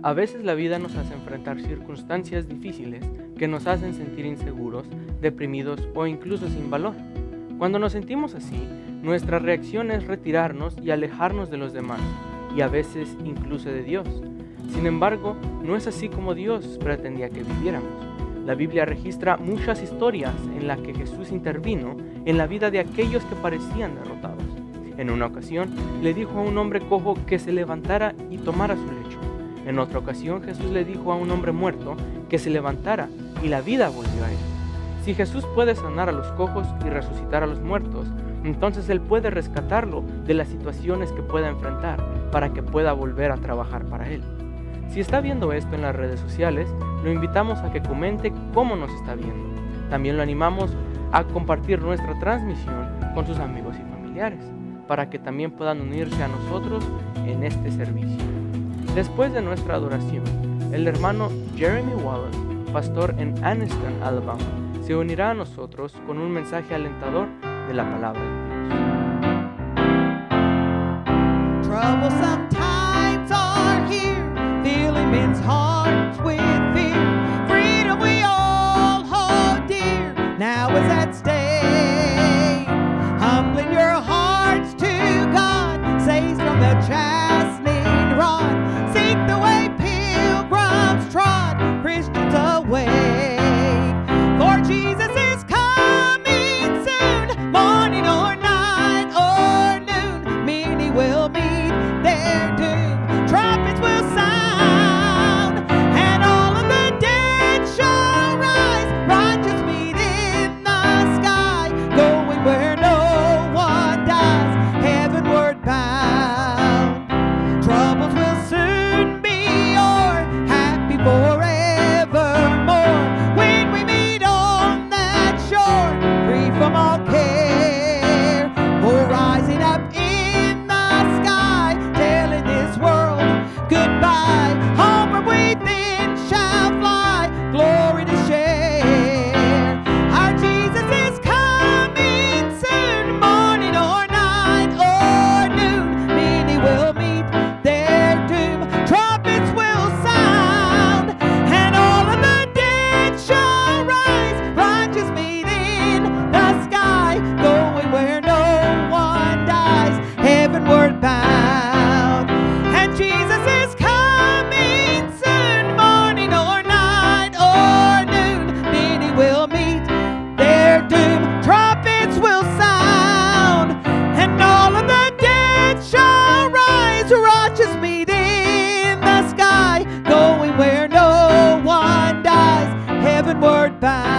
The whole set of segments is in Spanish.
A veces la vida nos hace enfrentar circunstancias difíciles que nos hacen sentir inseguros, deprimidos o incluso sin valor. Cuando nos sentimos así, nuestra reacción es retirarnos y alejarnos de los demás, y a veces incluso de Dios. Sin embargo, no es así como Dios pretendía que viviéramos. La Biblia registra muchas historias en las que Jesús intervino en la vida de aquellos que parecían derrotados. En una ocasión, le dijo a un hombre cojo que se levantara y tomara su lecho. En otra ocasión, Jesús le dijo a un hombre muerto que se levantara y la vida volvió a él. Si Jesús puede sanar a los cojos y resucitar a los muertos, entonces Él puede rescatarlo de las situaciones que pueda enfrentar para que pueda volver a trabajar para Él. Si está viendo esto en las redes sociales, lo invitamos a que comente cómo nos está viendo. También lo animamos a compartir nuestra transmisión con sus amigos y familiares, para que también puedan unirse a nosotros en este servicio. Después de nuestra adoración, el hermano Jeremy Wallace, pastor en Anniston, Alabama, se unirá a nosotros con un mensaje alentador de la palabra de Dios. Troublesome times are here, filling men's hearts with fear. Freedom we all hold dear, now is at stake. Humbling your hearts to God, saves from the chastening rod. Seek the way pilgrims trod, Christians awake. For Jesus is coming soon, morning or night or noon. Many will meet their doom. Trumpets will sound, and all of the dead shall rise. Righteous meet in the sky, going where no one dies, heavenward bound. Troubles will soon be o'er, happy forevermore. When we meet on that shore, free from all care. Oh, rising up in the sky, telling this world goodbye. Homeward we then shall fly, glory to share. Our Jesus is coming soon, morning or night or noon. Many will meet their doom. Trumpets will sound, and all of the dead shall rise. Righteous meet in the sky, going where no one dies, heavenward bound. And Jesus is coming soon, morning or night or noon. Many will meet their doom. Trumpets will sound, and all of the dead shall rise. Righteous meet in the sky, going where no one dies, heavenward bound.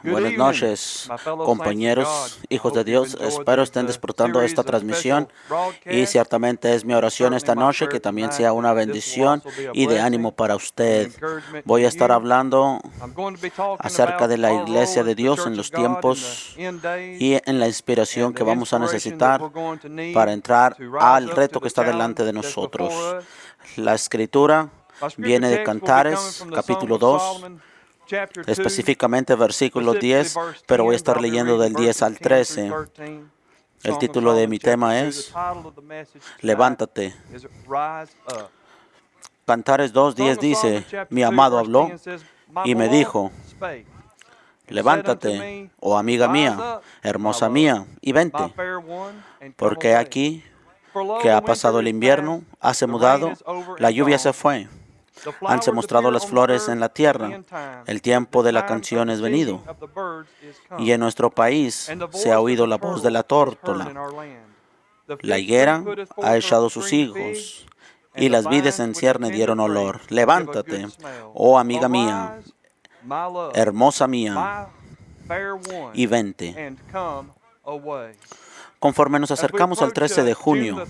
Buenas noches, compañeros, hijos de Dios. Espero estén disfrutando esta transmisión y ciertamente es mi oración esta noche que también sea una bendición y de ánimo para usted. Voy a estar hablando acerca de la iglesia de Dios en los tiempos y en la inspiración que vamos a necesitar para entrar al reto que está delante de nosotros. La escritura viene de Cantares, capítulo 2. Específicamente versículo 10, pero voy a estar leyendo del 10 al 13. El título de mi tema es Levántate. Cantares 2:10 dice, mi amado habló y me dijo, levántate, oh amiga mía, hermosa mía, y vente, porque aquí que ha pasado el invierno, hace mudado, la lluvia se fue. Hanse mostrado las flores en la tierra, el tiempo de la canción es venido, y en nuestro país se ha oído la voz de la tórtola. La higuera ha echado sus higos, y las vides en cierne dieron olor. Levántate, oh amiga mía, hermosa mía, y vente. Conforme nos acercamos al 13 de junio,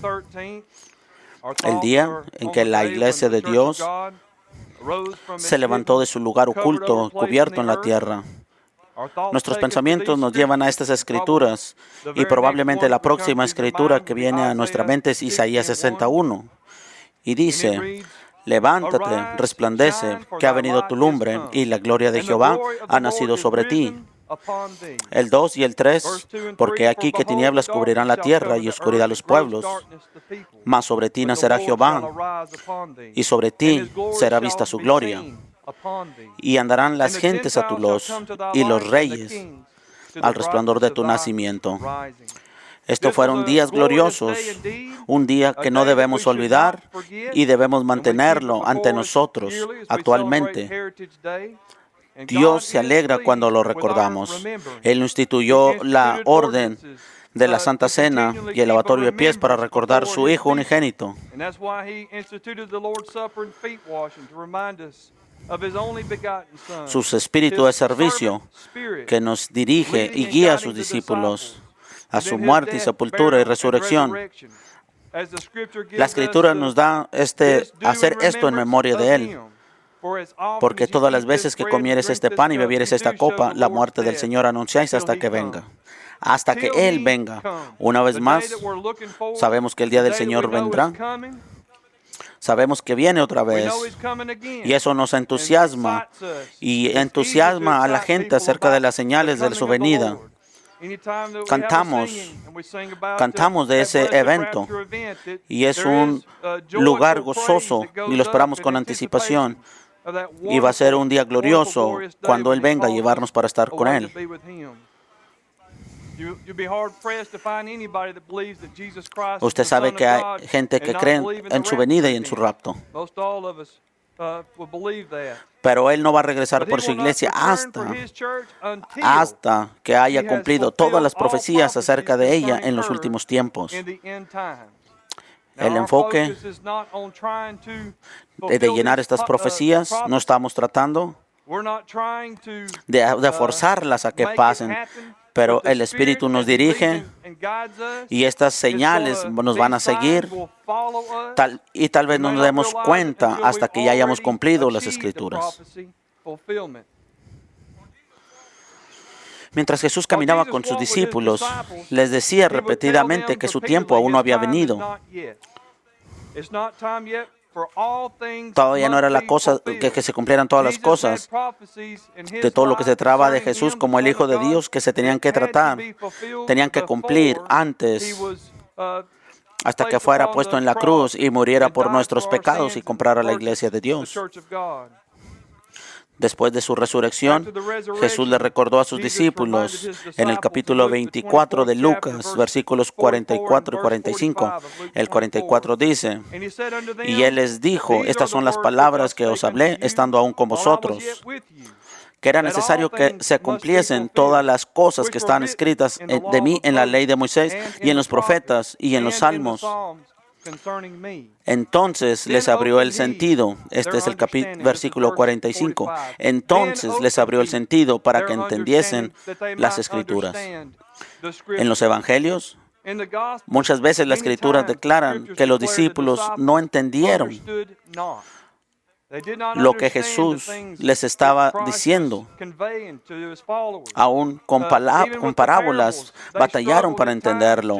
el día en que la iglesia de Dios se levantó de su lugar oculto, cubierto en la tierra. Nuestros pensamientos nos llevan a estas escrituras y probablemente la próxima escritura que viene a nuestra mente es Isaías 61. Y dice, levántate, resplandece, que ha venido tu lumbre y la gloria de Jehová ha nacido sobre ti. El 2 y el 3, porque aquí que tinieblas cubrirán la tierra y oscuridad los pueblos, mas sobre ti nacerá Jehová, y sobre ti será vista su gloria. Y andarán las gentes a tu luz, y los reyes al resplandor de tu nacimiento. Estos fueron días gloriosos, un día que no debemos olvidar y debemos mantenerlo ante nosotros actualmente. Dios se alegra cuando lo recordamos. Él instituyó la orden de la Santa Cena y el lavatorio de pies para recordar su Hijo unigénito. Su espíritu de servicio que nos dirige y guía a sus discípulos a su muerte y sepultura y resurrección. La Escritura nos da hacer esto en memoria de Él. Porque todas las veces que comieres este pan y bebieres esta copa, la muerte del Señor anunciáis hasta que venga. Hasta que Él venga. Una vez más, sabemos que el día del Señor vendrá. Sabemos que viene otra vez. Y eso nos entusiasma. Y entusiasma a la gente acerca de las señales de su venida. Cantamos de ese evento. Y es un lugar gozoso y lo esperamos con anticipación. Y va a ser un día glorioso cuando Él venga a llevarnos para estar con Él. Usted sabe que hay gente que cree en su venida y en su rapto. Pero Él no va a regresar por su iglesia hasta que haya cumplido todas las profecías acerca de ella en los últimos tiempos. El enfoque de llenar estas profecías, no estamos tratando de forzarlas a que pasen, pero el Espíritu nos dirige y estas señales nos van a seguir y tal vez no nos demos cuenta hasta que ya hayamos cumplido las Escrituras. Mientras Jesús caminaba con sus discípulos, les decía repetidamente que su tiempo aún no había venido. Todavía no era la cosa que se cumplieran todas las cosas de todo lo que se trataba de Jesús como el Hijo de Dios que se tenían que tratar, tenían que cumplir antes hasta que fuera puesto en la cruz y muriera por nuestros pecados y comprara la iglesia de Dios. Después de su resurrección, Jesús le recordó a sus discípulos en el capítulo 24 de Lucas, versículos 44 y 45. El 44 dice, y Él les dijo, estas son las palabras que os hablé, estando aún con vosotros, que era necesario que se cumpliesen todas las cosas que están escritas de mí en la ley de Moisés y en los profetas y en los salmos. Entonces les abrió el sentido. Este es el versículo 45. Entonces les abrió el sentido para que entendiesen las Escrituras. En los Evangelios, muchas veces las Escrituras declaran que los discípulos no entendieron lo que Jesús les estaba diciendo. Aún con parábolas batallaron para entenderlo.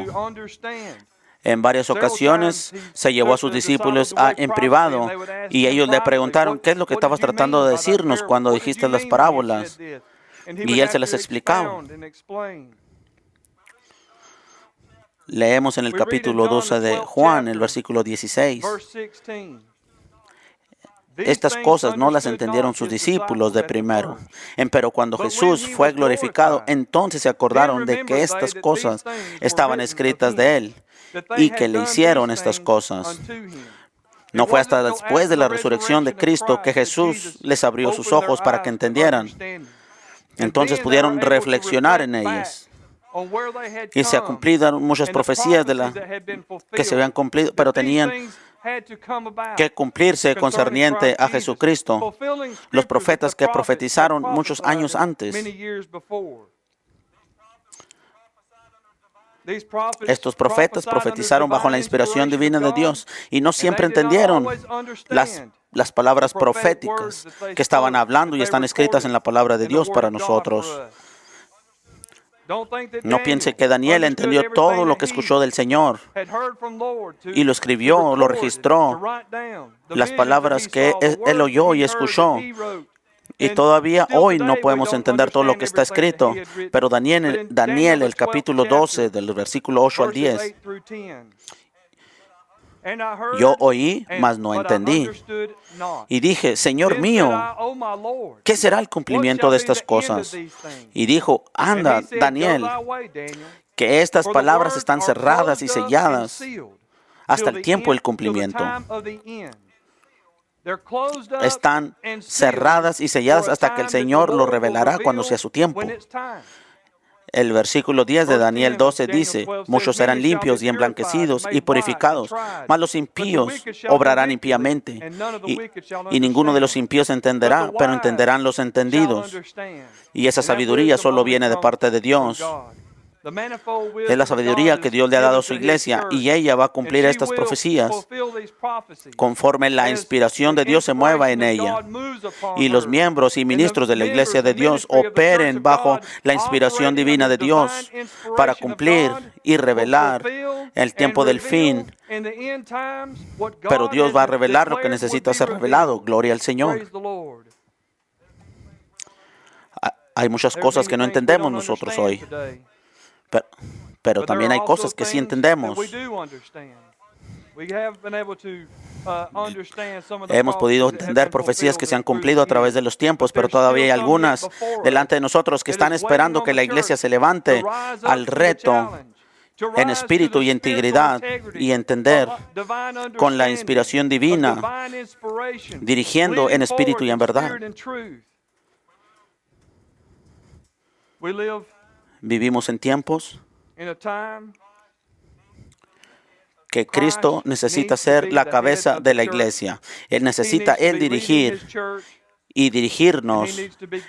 En varias ocasiones se llevó a sus discípulos en privado y ellos le preguntaron, ¿qué es lo que estabas tratando de decirnos cuando dijiste las parábolas? Y Él se las explicaba. Leemos en el capítulo 12 de Juan, el versículo 16. Estas cosas no las entendieron sus discípulos de primero. Pero cuando Jesús fue glorificado, entonces se acordaron de que estas cosas estaban escritas de Él y que le hicieron estas cosas. No fue hasta después de la resurrección de Cristo que Jesús les abrió sus ojos para que entendieran. Entonces pudieron reflexionar en ellas. Y se cumplieron muchas profecías que se habían cumplido, pero tenían que cumplirse concerniente a Jesucristo. Los profetas que profetizaron muchos años antes. Estos profetas profetizaron bajo la inspiración divina de Dios y no siempre entendieron las palabras proféticas que estaban hablando y están escritas en la palabra de Dios para nosotros. No piense que Daniel entendió todo lo que escuchó del Señor y lo escribió, lo registró, las palabras que él oyó y escuchó. Y todavía hoy no podemos entender todo lo que está escrito, pero Daniel, el capítulo 12, del versículo 8 al 10, yo oí, mas no entendí. Y dije, Señor mío, ¿qué será el cumplimiento de estas cosas? Y dijo, anda, Daniel, que estas palabras están cerradas y selladas hasta el tiempo del cumplimiento. Están cerradas y selladas hasta que el Señor lo revelará cuando sea su tiempo. El versículo 10 de Daniel 12 dice, muchos serán limpios y emblanquecidos y purificados, mas los impíos obrarán impíamente, y ninguno de los impíos entenderá, pero entenderán los entendidos. Y esa sabiduría solo viene de parte de Dios. Es la sabiduría que Dios le ha dado a su iglesia, y ella va a cumplir estas profecías conforme la inspiración de Dios se mueva en ella, y los miembros y ministros de la iglesia de Dios operen bajo la inspiración divina de Dios para cumplir y revelar el tiempo del fin. Pero Dios va a revelar lo que necesita ser revelado. Gloria al Señor. Hay muchas cosas que no entendemos nosotros hoy. Pero también hay cosas que sí entendemos. Hemos podido entender profecías que se han cumplido a través de los tiempos, pero todavía hay algunas delante de nosotros que están esperando que la iglesia se levante al reto en espíritu y integridad y entender con la inspiración divina, dirigiendo en espíritu y en verdad. Vivimos en tiempos que Cristo necesita ser la cabeza de la iglesia. Él necesita dirigir y dirigirnos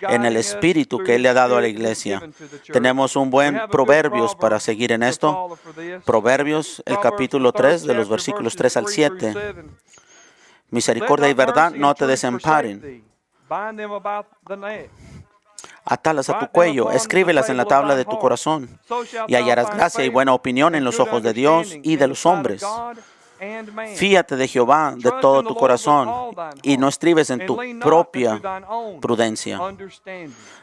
en el espíritu que Él le ha dado a la iglesia. Tenemos un buen Proverbios para seguir en esto. Proverbios, el capítulo 3, de los versículos 3 al 7. Misericordia y verdad no te desamparen. Atalas a tu cuello, escríbelas en la tabla de tu corazón, y hallarás gracia y buena opinión en los ojos de Dios y de los hombres. Fíate de Jehová de todo tu corazón, y no estribes en tu propia prudencia.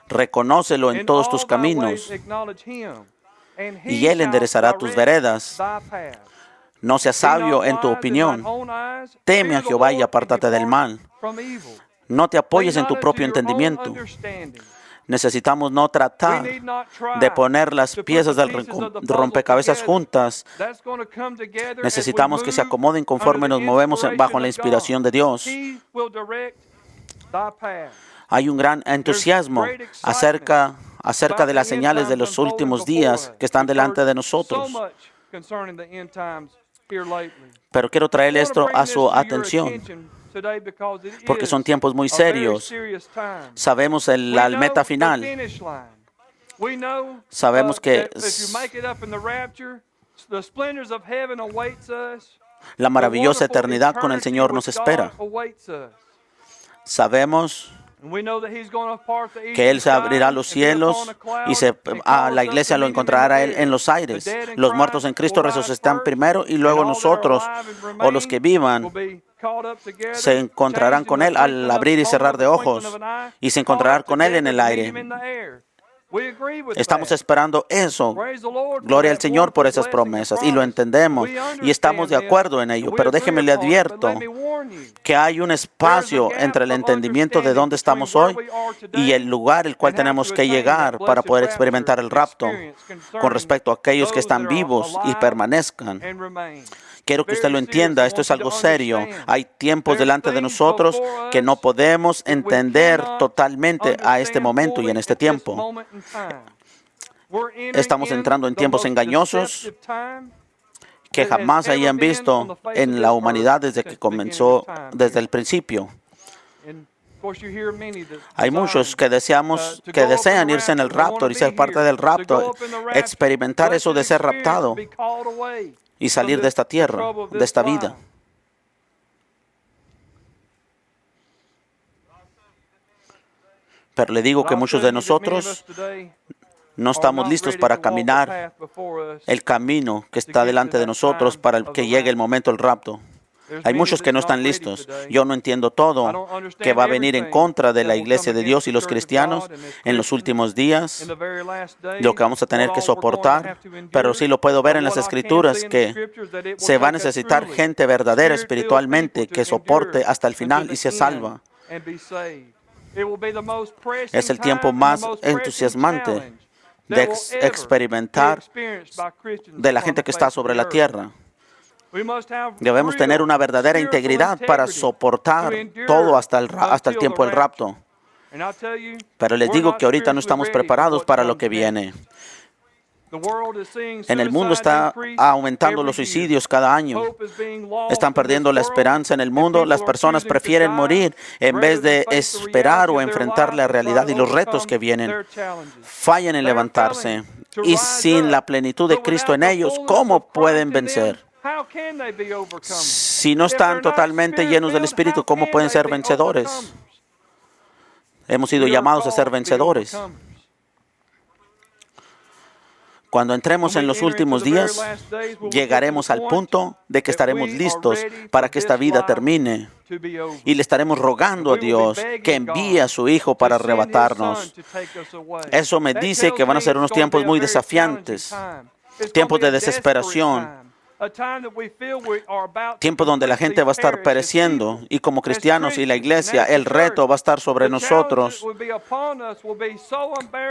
Reconócelo en todos tus caminos, y Él enderezará tus veredas. No seas sabio en tu opinión. Teme a Jehová y apártate del mal. No te apoyes en tu propio entendimiento. Necesitamos no tratar de poner las piezas del rompecabezas juntas. Necesitamos que se acomoden conforme nos movemos bajo la inspiración de Dios. Hay un gran entusiasmo acerca de las señales de los últimos días que están delante de nosotros. Pero quiero traer esto a su atención, porque son tiempos muy serios. Sabemos la meta final. Sabemos que la maravillosa eternidad con el Señor nos espera. Sabemos que Él se abrirá los cielos y la iglesia lo encontrará a Él en los aires. Los muertos en Cristo resucitarán primero, y luego nosotros, o los que vivan, se encontrarán con Él al abrir y cerrar de ojos, y se encontrarán con Él en el aire. Estamos esperando eso. Gloria al Señor por esas promesas, y lo entendemos y estamos de acuerdo en ello. Pero déjeme le advierto que hay un espacio entre el entendimiento de dónde estamos hoy y el lugar al cual tenemos que llegar para poder experimentar el rapto con respecto a aquellos que están vivos y permanezcan. Quiero que usted lo entienda, esto es algo serio. Hay tiempos delante de nosotros que no podemos entender totalmente a este momento y en este tiempo. Estamos entrando en tiempos engañosos que jamás hayan visto en la humanidad desde que comenzó, desde el principio. Hay muchos que desean irse en el rapto y ser parte del rapto, experimentar eso de ser raptado y salir de esta tierra, de esta vida. Pero le digo que muchos de nosotros no estamos listos para caminar el camino que está delante de nosotros para que llegue el momento del rapto. Hay muchos que no están listos. Yo no entiendo todo que va a venir en contra de la iglesia de Dios y los cristianos en los últimos días, lo que vamos a tener que soportar, pero sí lo puedo ver en las Escrituras que se va a necesitar gente verdadera espiritualmente que soporte hasta el final y se salva. Es el tiempo más entusiasmante de experimentar de la gente que está sobre la tierra. Debemos tener una verdadera integridad para soportar todo hasta el tiempo del rapto. Pero les digo que ahorita no estamos preparados para lo que viene. En el mundo está aumentando los suicidios cada año. Están perdiendo la esperanza en el mundo. Las personas prefieren morir en vez de esperar o enfrentar la realidad y los retos que vienen. Fallan en levantarse. Y sin la plenitud de Cristo en ellos, ¿cómo pueden vencer? Si no están totalmente llenos del Espíritu, ¿cómo pueden ser vencedores? Hemos sido llamados a ser vencedores. Cuando entremos en los últimos días, llegaremos al punto de que estaremos listos para que esta vida termine. Y le estaremos rogando a Dios que envíe a su Hijo para arrebatarnos. Eso me dice que van a ser unos tiempos muy desafiantes, tiempos de desesperación, tiempo donde la gente va a estar pereciendo, y como cristianos y la iglesia, el reto va a estar sobre nosotros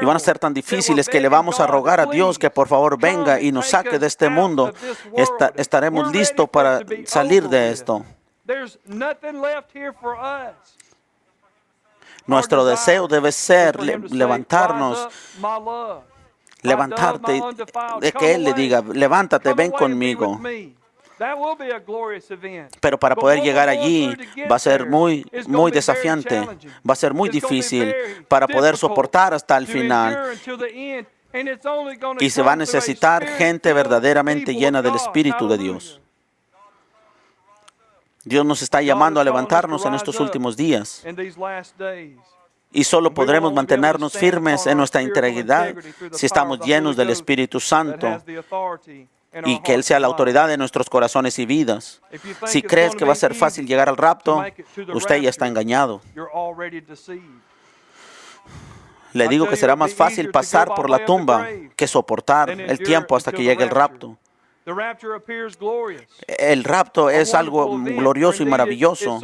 y van a ser tan difíciles que le vamos a rogar a Dios que por favor venga y nos saque de este mundo. Estaremos listos para salir de esto. Nuestro deseo debe ser levantarnos, levantarte, de que Él le diga, levántate, ven conmigo. Pero para poder llegar allí va a ser muy desafiante, va a ser muy difícil para poder soportar hasta el final. Y se va a necesitar gente verdaderamente llena del Espíritu de Dios. Dios nos está llamando a levantarnos en estos últimos días. Y solo podremos mantenernos firmes en nuestra integridad si estamos llenos del Espíritu Santo y que Él sea la autoridad de nuestros corazones y vidas. Si crees que va a ser fácil llegar al rapto, usted ya está engañado. Le digo que será más fácil pasar por la tumba que soportar el tiempo hasta que llegue el rapto. El rapto es algo glorioso y maravilloso,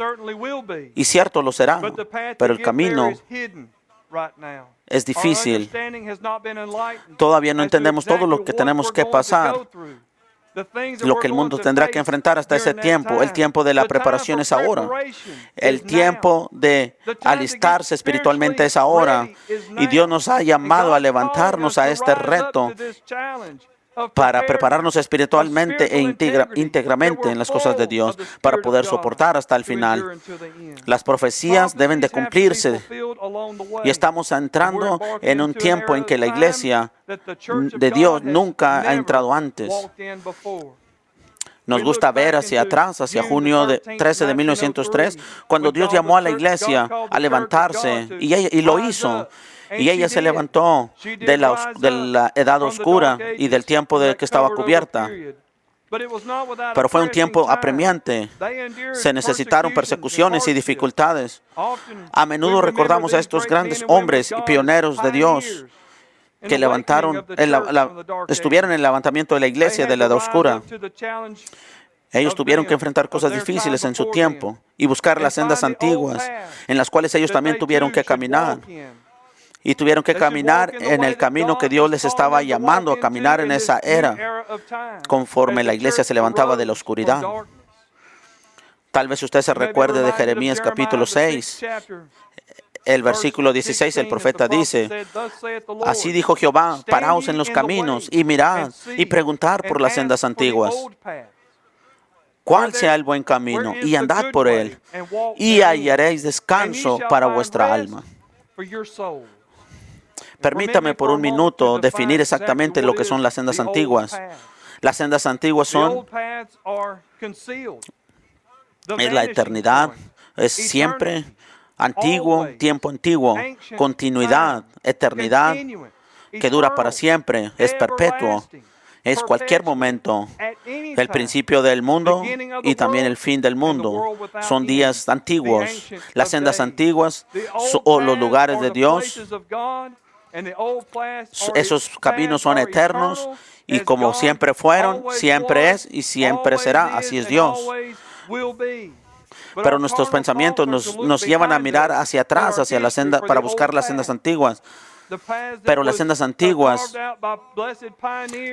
y cierto lo será, pero el camino es difícil. Todavía no entendemos todo lo que tenemos que pasar, lo que el mundo tendrá que enfrentar hasta ese tiempo. El tiempo de la preparación es ahora. El tiempo de alistarse espiritualmente es ahora. Y Dios nos ha llamado a levantarnos a este reto para prepararnos espiritualmente e íntegramente en las cosas de Dios, para poder soportar hasta el final. Las profecías deben de cumplirse, y estamos entrando en un tiempo en que la iglesia de Dios nunca ha entrado antes. Nos gusta ver hacia atrás, hacia junio 13 de 1903, cuando Dios llamó a la iglesia a levantarse, y lo hizo. Y ella se levantó de la edad oscura y del tiempo de que estaba cubierta. Pero fue un tiempo apremiante. Se necesitaron persecuciones y dificultades. A menudo recordamos a estos grandes hombres y pioneros de Dios que estuvieron en el levantamiento de la iglesia de la edad oscura. Ellos tuvieron que enfrentar cosas difíciles en su tiempo y buscar las sendas antiguas en las cuales ellos también tuvieron que caminar. Y tuvieron que caminar en el camino que Dios les estaba llamando a caminar en esa era, conforme la iglesia se levantaba de la oscuridad. Tal vez usted se recuerde de Jeremías capítulo 6. El versículo 16, el profeta dice: así dijo Jehová, paraos en los caminos y mirad y preguntad por las sendas antiguas, cuál sea el buen camino, y andad por él, y hallaréis descanso para vuestra alma. Permítame por un minuto definir exactamente lo que son las sendas antiguas. Las sendas antiguas es la eternidad, es siempre, antiguo, tiempo antiguo, continuidad, eternidad, que dura para siempre, es perpetuo. Es cualquier momento, el principio del mundo y también el fin del mundo. Son días antiguos. Las sendas antiguas o los lugares de Dios, esos caminos son eternos y como siempre fueron, siempre es y siempre será. Así es Dios. Pero nuestros pensamientos nos llevan a mirar hacia atrás, hacia la senda, para buscar las sendas antiguas. Pero las sendas antiguas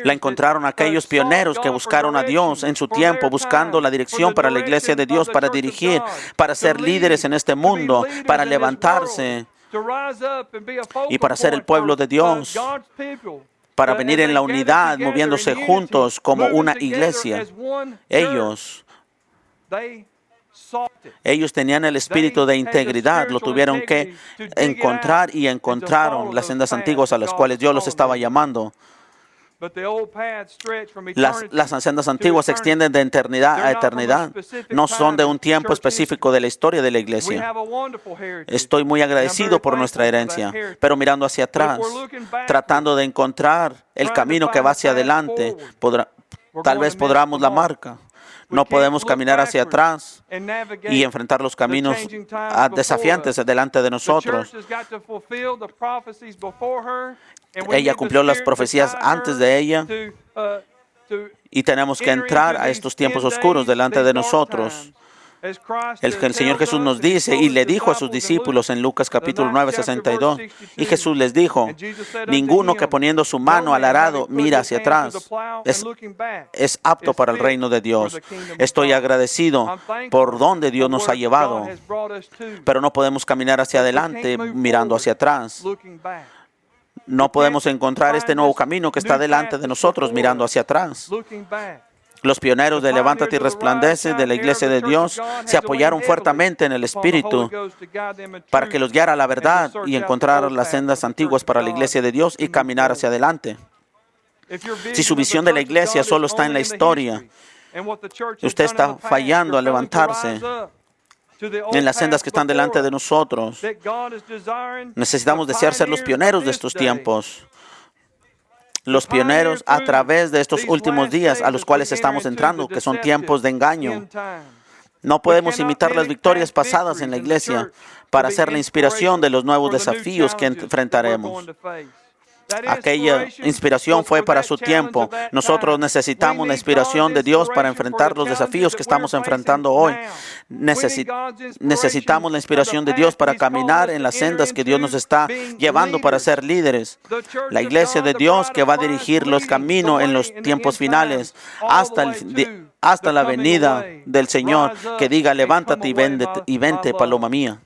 la encontraron aquellos pioneros que buscaron a Dios en su tiempo, buscando la dirección para la iglesia de Dios, para dirigir, para ser líderes en este mundo, para levantarse y para ser el pueblo de Dios, para venir en la unidad, moviéndose juntos como una iglesia. Ellos tenían el espíritu de integridad, lo tuvieron que encontrar y encontraron las sendas antiguas a las cuales Dios los estaba llamando. Las sendas antiguas se extienden de eternidad a eternidad. No son de un tiempo específico de la historia de la iglesia. Estoy muy agradecido por nuestra herencia, pero mirando hacia atrás, tratando de encontrar el camino que va hacia adelante, tal vez podamos la marca. No podemos caminar hacia atrás y enfrentar los caminos desafiantes delante de nosotros. Ella cumplió las profecías antes de ella y tenemos que entrar a estos tiempos oscuros delante de nosotros. El Señor Jesús nos dice y le dijo a sus discípulos en Lucas capítulo 9, 62, y Jesús les dijo, ninguno que poniendo su mano al arado mira hacia atrás es apto para el reino de Dios. Estoy agradecido por donde Dios nos ha llevado, pero no podemos caminar hacia adelante mirando hacia atrás. No podemos encontrar este nuevo camino que está delante de nosotros mirando hacia atrás. Los pioneros de Levántate y Resplandece de la Iglesia de Dios se apoyaron fuertemente en el Espíritu para que los guiara a la verdad y encontrar las sendas antiguas para la Iglesia de Dios y caminar hacia adelante. Si su visión de la Iglesia solo está en la historia, usted está fallando al levantarse en las sendas que están delante de nosotros. Necesitamos desear ser los pioneros de estos tiempos. Los pioneros a través de estos últimos días a los cuales estamos entrando, que son tiempos de engaño. No podemos imitar las victorias pasadas en la iglesia para ser la inspiración de los nuevos desafíos que enfrentaremos. Aquella inspiración fue para su tiempo. Nosotros necesitamos la inspiración de Dios para enfrentar los desafíos que estamos enfrentando hoy. Necesitamos la inspiración de Dios para caminar en las sendas que Dios nos está llevando para ser líderes. La iglesia de Dios que va a dirigir los caminos en los tiempos finales hasta la venida del Señor, que diga, levántate y vente, paloma mía.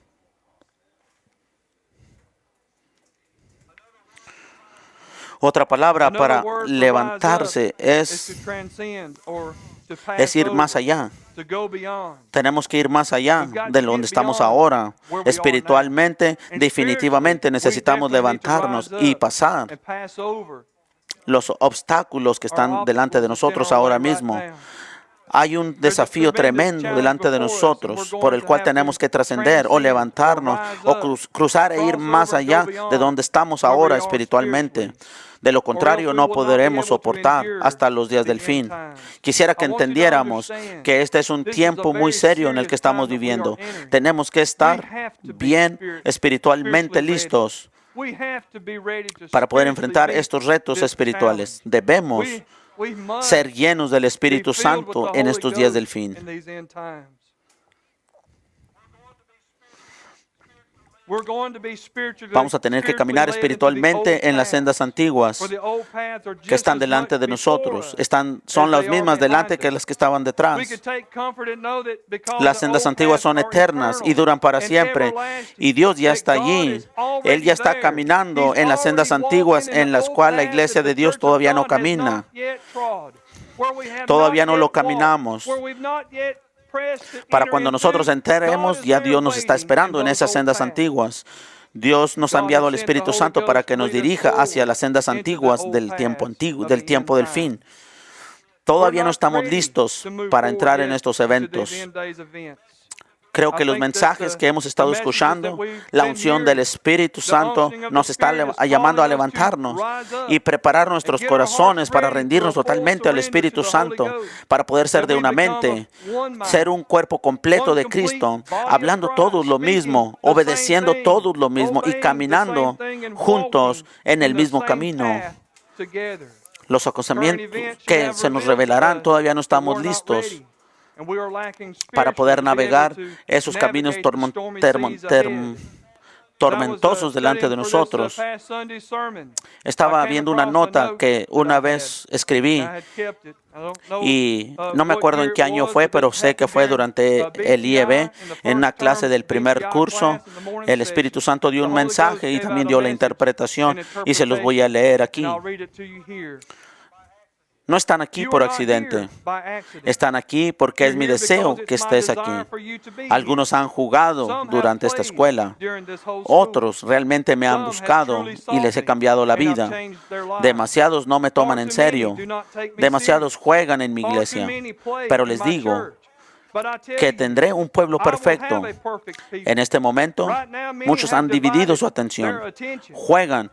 Otra palabra para levantarse es ir más allá. Tenemos que ir más allá de donde estamos ahora. Espiritualmente, definitivamente necesitamos levantarnos y pasar los obstáculos que están delante de nosotros ahora mismo. Hay un desafío tremendo delante de nosotros por el cual tenemos que trascender o levantarnos o cruzar e ir más allá de donde estamos ahora espiritualmente. De lo contrario, no podremos soportar hasta los días del fin. Quisiera que entendiéramos que este es un tiempo muy serio en el que estamos viviendo. Tenemos que estar bien espiritualmente listos para poder enfrentar estos retos espirituales. Debemos ser llenos del Espíritu Santo en estos días del fin. Vamos a tener que caminar espiritualmente en las sendas antiguas que están delante de nosotros. Son las mismas delante que las que estaban detrás. Las sendas antiguas son eternas y duran para siempre. Y Dios ya está allí. Él ya está caminando en las sendas antiguas en las cuales la iglesia de Dios todavía no camina. Todavía no lo caminamos. Para cuando nosotros entremos, ya Dios nos está esperando en esas sendas antiguas. Dios nos ha enviado al Espíritu Santo para que nos dirija hacia las sendas antiguas del tiempo del fin. Todavía no estamos listos para entrar en estos eventos. Creo que los mensajes que hemos estado escuchando, la unción del Espíritu Santo nos está llamando a levantarnos y preparar nuestros corazones para rendirnos totalmente al Espíritu Santo, para poder ser de una mente, ser un cuerpo completo de Cristo, hablando todos lo mismo, obedeciendo todos lo mismo y caminando juntos en el mismo camino. Los acontecimientos que se nos revelarán todavía no estamos listos para poder navegar esos caminos tormentosos delante de nosotros. Estaba viendo una nota que una vez escribí y no me acuerdo en qué año fue, pero sé que fue durante el IEB, en una clase del primer curso. El Espíritu Santo dio un mensaje y también dio la interpretación y se los voy a leer aquí. No están aquí por accidente. Están aquí porque es mi deseo que estés aquí. Algunos han jugado durante esta escuela. Otros realmente me han buscado y les he cambiado la vida. Demasiados no me toman en serio. Demasiados juegan en mi iglesia. Pero les digo que tendré un pueblo perfecto. En este momento, muchos han dividido su atención. Juegan,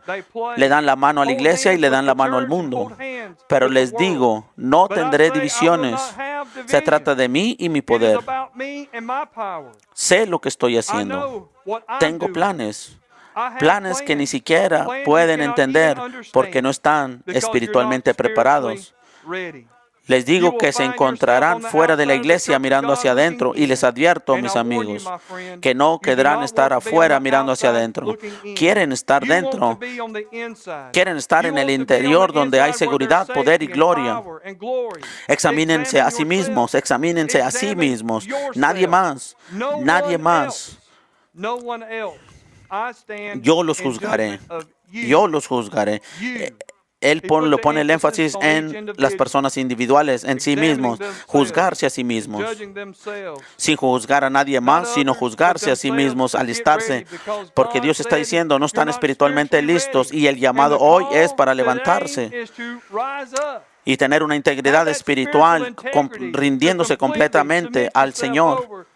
le dan la mano a la iglesia y le dan la mano al mundo. Pero les digo, no tendré divisiones. Se trata de mí y mi poder. Sé lo que estoy haciendo. Tengo planes. Planes que ni siquiera pueden entender porque no están espiritualmente preparados. Les digo que se encontrarán fuera de la iglesia mirando hacia adentro y les advierto, mis amigos, que no querrán estar afuera mirando hacia adentro. Quieren estar dentro. Quieren estar en el interior donde hay seguridad, poder y gloria. Examínense a sí mismos. Examínense a sí mismos. Nadie más. Nadie más. Yo los juzgaré. Yo los juzgaré. Él lo pone el énfasis en las personas individuales, en sí mismos, juzgarse a sí mismos, sin juzgar a nadie más, sino juzgarse a sí mismos, alistarse, porque Dios está diciendo, no están espiritualmente listos y el llamado hoy es para levantarse y tener una integridad espiritual, rindiéndose completamente al Señor.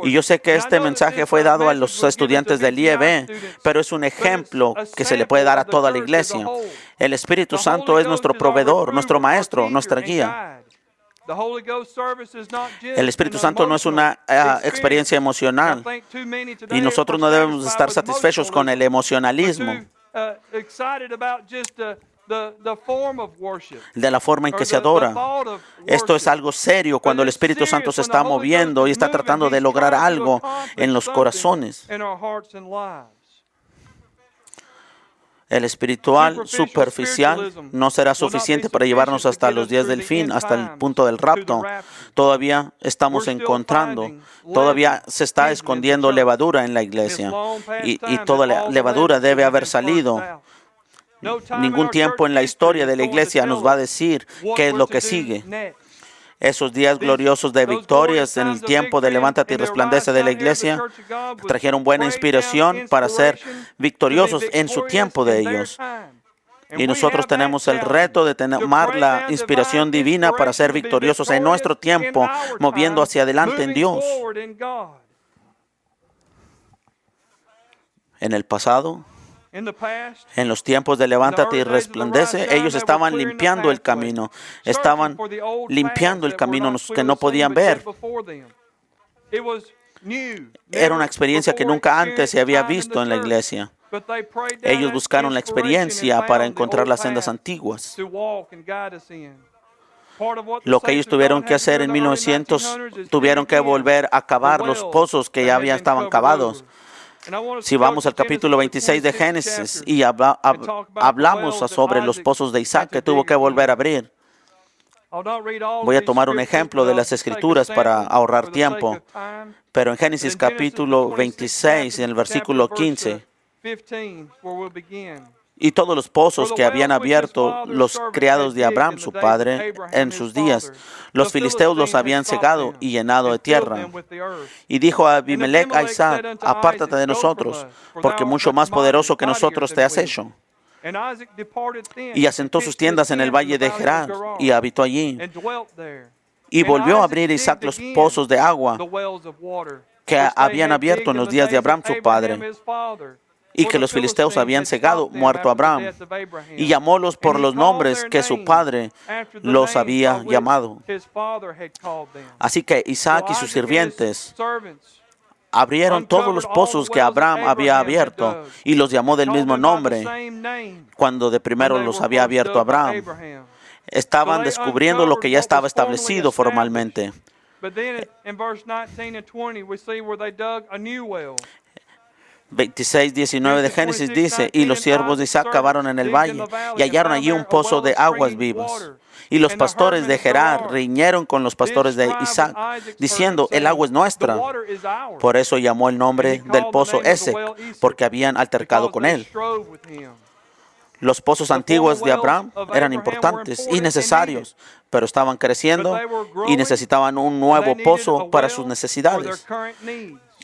Y yo sé que este mensaje fue dado a los estudiantes del IEB, pero es un ejemplo que se le puede dar a toda la iglesia. El Espíritu Santo es nuestro proveedor, nuestro maestro, nuestra guía. El Espíritu Santo no es una experiencia emocional y nosotros no debemos estar satisfechos con el emocionalismo de la forma en que se adora. Esto es algo serio cuando el Espíritu Santo se está moviendo y está tratando de lograr algo en los corazones. El espiritual superficial no será suficiente para llevarnos hasta los días del fin, hasta el punto del rapto. Todavía estamos encontrando, todavía se está escondiendo levadura en la iglesia y toda la levadura debe haber salido. Ningún tiempo en la historia de la iglesia nos va a decir qué es lo que sigue. Esos días gloriosos de victorias en el tiempo de levántate y resplandece de la iglesia trajeron buena inspiración para ser victoriosos en su tiempo de ellos. Y nosotros tenemos el reto de tomar la inspiración divina para ser victoriosos en nuestro tiempo, moviendo hacia adelante en Dios. En el pasado, en los tiempos de levántate y resplandece, ellos estaban limpiando el camino. Estaban limpiando el camino que no podían ver. Era una experiencia que nunca antes se había visto en la iglesia. Ellos buscaron la experiencia para encontrar las sendas antiguas. Lo que ellos tuvieron que hacer en 1900, tuvieron que volver a cavar los pozos que ya estaban cavados. Si vamos al capítulo 26 de Génesis y hablamos sobre los pozos de Isaac que tuvo que volver a abrir. Voy a tomar un ejemplo de las Escrituras para ahorrar tiempo. Pero en Génesis capítulo 26, en el versículo 15, y todos los pozos que habían abierto los criados de Abraham, su padre, en sus días, los filisteos los habían cegado y llenado de tierra. Y dijo a Abimelech a Isaac, apártate de nosotros, porque mucho más poderoso que nosotros te has hecho. Y asentó sus tiendas en el valle de Gerar y habitó allí. Y volvió a abrir Isaac los pozos de agua que habían abierto en los días de Abraham su padre, y que los filisteos habían cegado, muerto a Abraham, y llamólos por los nombres que su padre los había llamado. Así que Isaac y sus sirvientes abrieron todos los pozos que Abraham había abierto y los llamó del mismo nombre cuando de primero los había abierto Abraham. Estaban descubriendo lo que ya estaba establecido formalmente. 26, 19 de Génesis dice, y los siervos de Isaac cavaron en el valle y hallaron allí un pozo de aguas vivas. Y los pastores de Gerar riñeron con los pastores de Isaac, diciendo, el agua es nuestra. Por eso llamó el nombre del pozo Esek, porque habían altercado con él. Los pozos antiguos de Abraham eran importantes y necesarios, pero estaban creciendo y necesitaban un nuevo pozo para sus necesidades.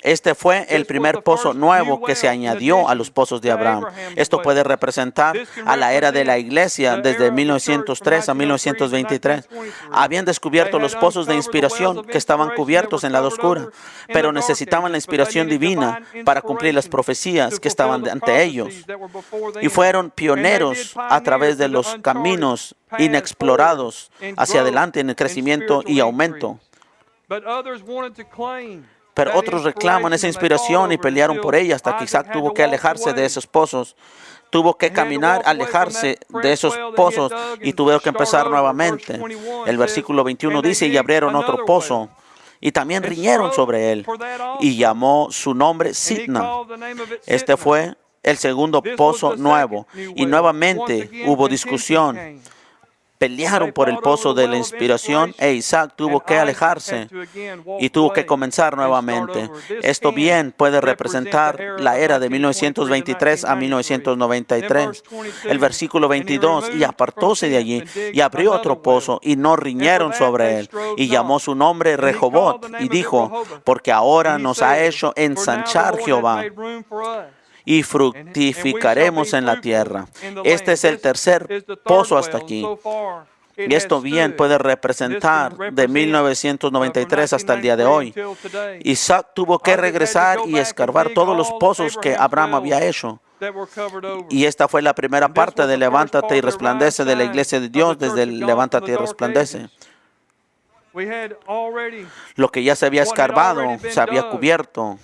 Este fue el primer pozo nuevo que se añadió a los pozos de Abraham. Esto puede representar a la era de la iglesia desde 1903 a 1923. Habían descubierto los pozos de inspiración que estaban cubiertos en la oscura, pero necesitaban la inspiración divina para cumplir las profecías que estaban ante ellos. Y fueron pioneros a través de los caminos inexplorados hacia adelante en el crecimiento y aumento. Pero otros reclaman esa inspiración y pelearon por ella hasta que Isaac tuvo que alejarse de esos pozos. Tuvo que caminar, alejarse de esos pozos y tuvo que empezar nuevamente. El versículo 21 dice, y abrieron otro pozo y también riñeron sobre él y llamó su nombre Sitna. Este fue el segundo pozo nuevo y nuevamente hubo discusión. Pelearon por el pozo de la inspiración e Isaac tuvo que alejarse y tuvo que comenzar nuevamente. Esto bien puede representar la era de 1923 a 1993. El versículo 22, y apartóse de allí y abrió otro pozo y no riñeron sobre él y llamó su nombre Rehobot y dijo, porque ahora nos ha hecho ensanchar Jehová y fructificaremos en la tierra. Este es el tercer pozo hasta aquí. Y esto bien puede representar de 1993 hasta el día de hoy. Isaac tuvo que regresar y escarbar todos los pozos que Abraham había hecho. Y esta fue la primera parte de Levántate y Resplandece de la Iglesia de Dios desde el Levántate y Resplandece. Lo que ya se había escarbado, se había cubierto.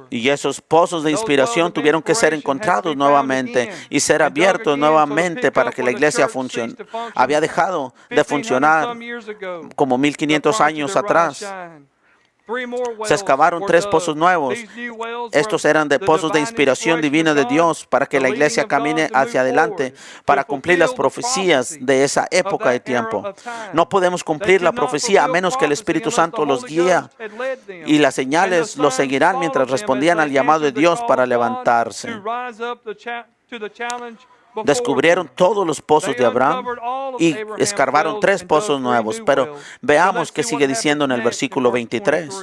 Y esos pozos de inspiración tuvieron que ser encontrados nuevamente y ser abiertos nuevamente para que la iglesia funcione. Había dejado de funcionar como 1500 años atrás. Se excavaron 3 pozos nuevos. Estos eran de pozos de inspiración divina de Dios para que la iglesia camine hacia adelante para cumplir las profecías de esa época de tiempo. No podemos cumplir la profecía a menos que el Espíritu Santo los guíe, y las señales los seguirán mientras respondían al llamado de Dios para levantarse. Descubrieron todos los pozos de Abraham y escarbaron 3 pozos nuevos. Pero veamos qué sigue diciendo en el versículo 23.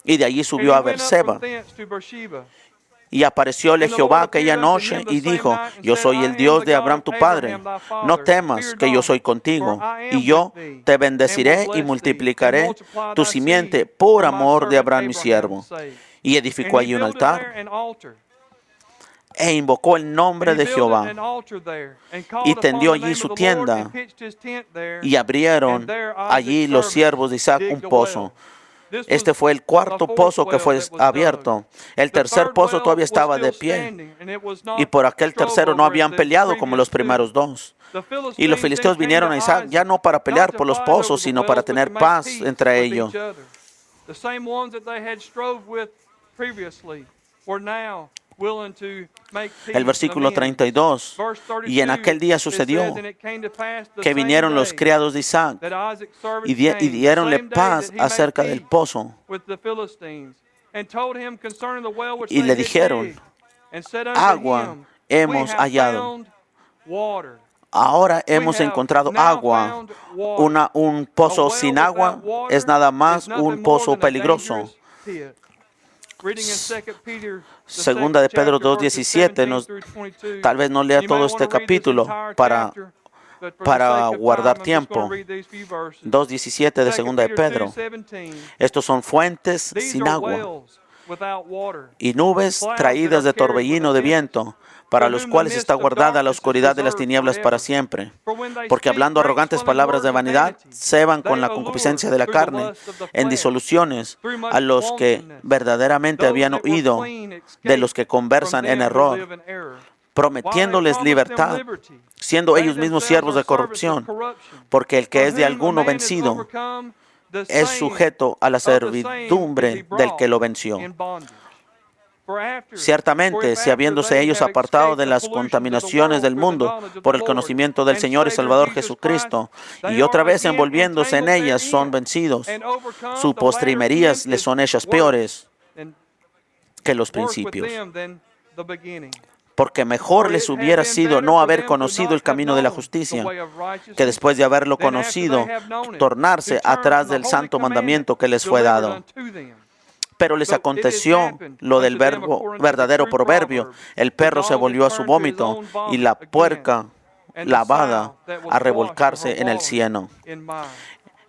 Y de allí subió a Beerseba. Y aparecióle Jehová aquella noche y dijo, yo soy el Dios de Abraham tu padre. No temas, que yo soy contigo. Y yo te bendeciré y multiplicaré tu simiente por amor de Abraham mi siervo. Y edificó allí un altar e invocó el nombre de Jehová, y tendió allí su tienda, y abrieron allí los siervos de Isaac un pozo. Este fue el cuarto pozo que fue abierto. El tercer pozo todavía estaba de pie, y por aquel tercero no habían peleado como los primeros 2. Y los filisteos vinieron a Isaac ya no para pelear por los pozos, sino para tener paz entre ellos. El versículo 32, y en aquel día sucedió que vinieron los criados de Isaac y dieronle paz acerca del pozo. Y le dijeron, agua hemos hallado. Ahora hemos encontrado agua. Un pozo sin agua es nada más un pozo peligroso. Segunda de Pedro 2:17, tal vez no lea todo este capítulo para para guardar tiempo. 2:17 de 2 de Pedro. Estos son fuentes sin agua y nubes traídas de torbellino de viento, para los cuales está guardada la oscuridad de las tinieblas para siempre. Porque hablando arrogantes palabras de vanidad, ceban con la concupiscencia de la carne en disoluciones a los que verdaderamente habían oído, de los que conversan en error, prometiéndoles libertad, siendo ellos mismos siervos de corrupción, porque el que es de alguno vencido es sujeto a la servidumbre del que lo venció. Ciertamente, si habiéndose ellos apartado de las contaminaciones del mundo por el conocimiento del Señor y Salvador Jesucristo, y otra vez envolviéndose en ellas son vencidos, sus postrimerías les son hechas peores que los principios. Porque mejor les hubiera sido no haber conocido el camino de la justicia, que después de haberlo conocido, tornarse atrás del santo mandamiento que les fue dado. Pero les aconteció lo del verdadero proverbio: el perro se volvió a su vómito y la puerca lavada a revolcarse en el cieno.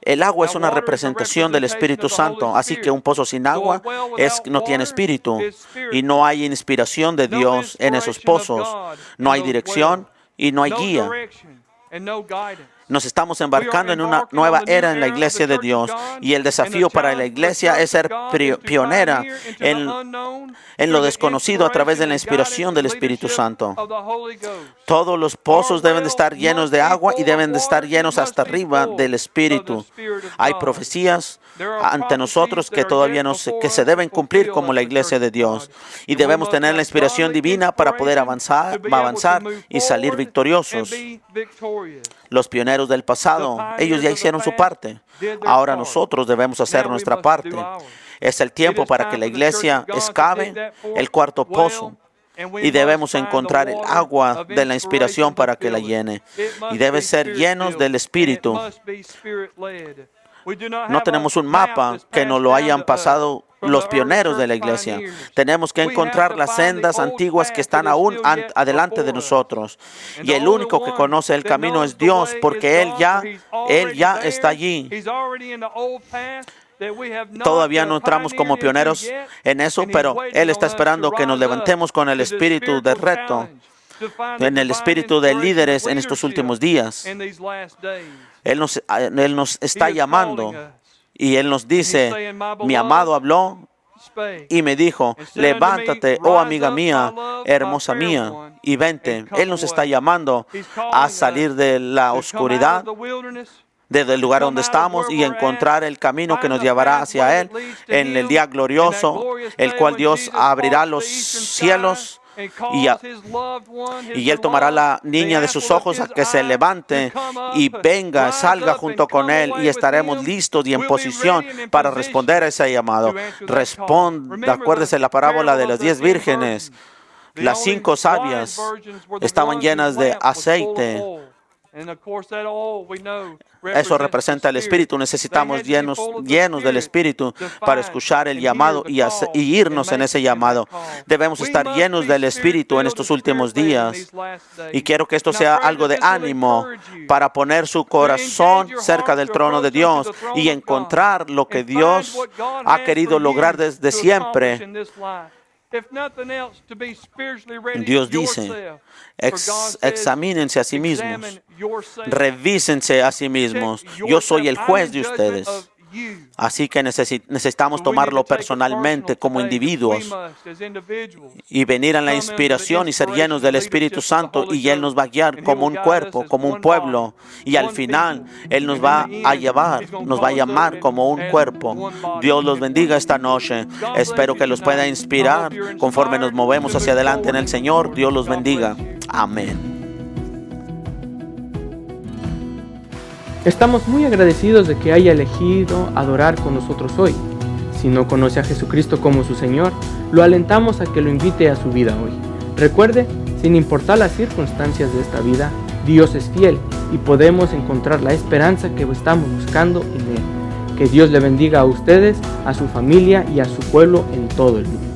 El agua es una representación del Espíritu Santo, así que un pozo sin agua no tiene espíritu, y no hay inspiración de Dios en esos pozos. No hay dirección y no hay guía. Nos estamos embarcando en una nueva era en la iglesia de Dios, y el desafío para la iglesia es ser pionera en lo desconocido a través de la inspiración del Espíritu Santo. Todos los pozos deben de estar llenos de agua y deben de estar llenos hasta arriba del Espíritu. Hay profecías ante nosotros que todavía que se deben cumplir como la iglesia de Dios, y debemos tener la inspiración divina para poder avanzar y salir victoriosos. Los pioneros del pasado, ellos ya hicieron su parte. Ahora nosotros debemos hacer nuestra parte. Es el tiempo para que la iglesia excave el cuarto pozo, y debemos encontrar el agua de la inspiración para que la llene. Y debe ser llenos del Espíritu. No tenemos un mapa que nos lo hayan pasado los pioneros de la iglesia. Tenemos que encontrar las sendas antiguas que están aún adelante de nosotros. Y el único que conoce el camino es Dios, porque Él ya está allí. Todavía no entramos como pioneros en eso, pero Él está esperando que nos levantemos con el espíritu de reto, en el espíritu de líderes en estos últimos días. Él nos está llamando, y Él nos dice: mi amado habló y me dijo, levántate, oh amiga mía, hermosa mía, y vente. Él nos está llamando a salir de la oscuridad, desde el lugar donde estamos, y encontrar el camino que nos llevará hacia Él en el día glorioso, el cual Dios abrirá los cielos, y Él tomará la niña de sus ojos a que se levante y venga, salga junto con Él, y estaremos listos y en posición para responder a ese llamado. Acuérdese la parábola de las 10 vírgenes. Las 5 sabias estaban llenas de aceite. Eso representa el Espíritu. Necesitamos llenos del Espíritu para escuchar el llamado y irnos en ese llamado. Debemos estar llenos del Espíritu en estos últimos días. Y quiero que esto sea algo de ánimo para poner su corazón cerca del trono de Dios y encontrar lo que Dios ha querido lograr desde siempre. Dios dice: examínense a sí mismos, revísense a sí mismos. Yo soy el juez de ustedes. Así que necesitamos tomarlo personalmente como individuos y venir a la inspiración y ser llenos del Espíritu Santo, y Él nos va a guiar como un cuerpo, como un pueblo, y al final Él nos va a llamar como un cuerpo. Dios los bendiga esta noche. Espero que los pueda inspirar conforme nos movemos hacia adelante en el Señor. Dios los bendiga. Amén. Estamos muy agradecidos de que haya elegido adorar con nosotros hoy. Si no conoce a Jesucristo como su Señor, lo alentamos a que lo invite a su vida hoy. Recuerde, sin importar las circunstancias de esta vida, Dios es fiel y podemos encontrar la esperanza que estamos buscando en Él. Que Dios le bendiga a ustedes, a su familia y a su pueblo en todo el mundo.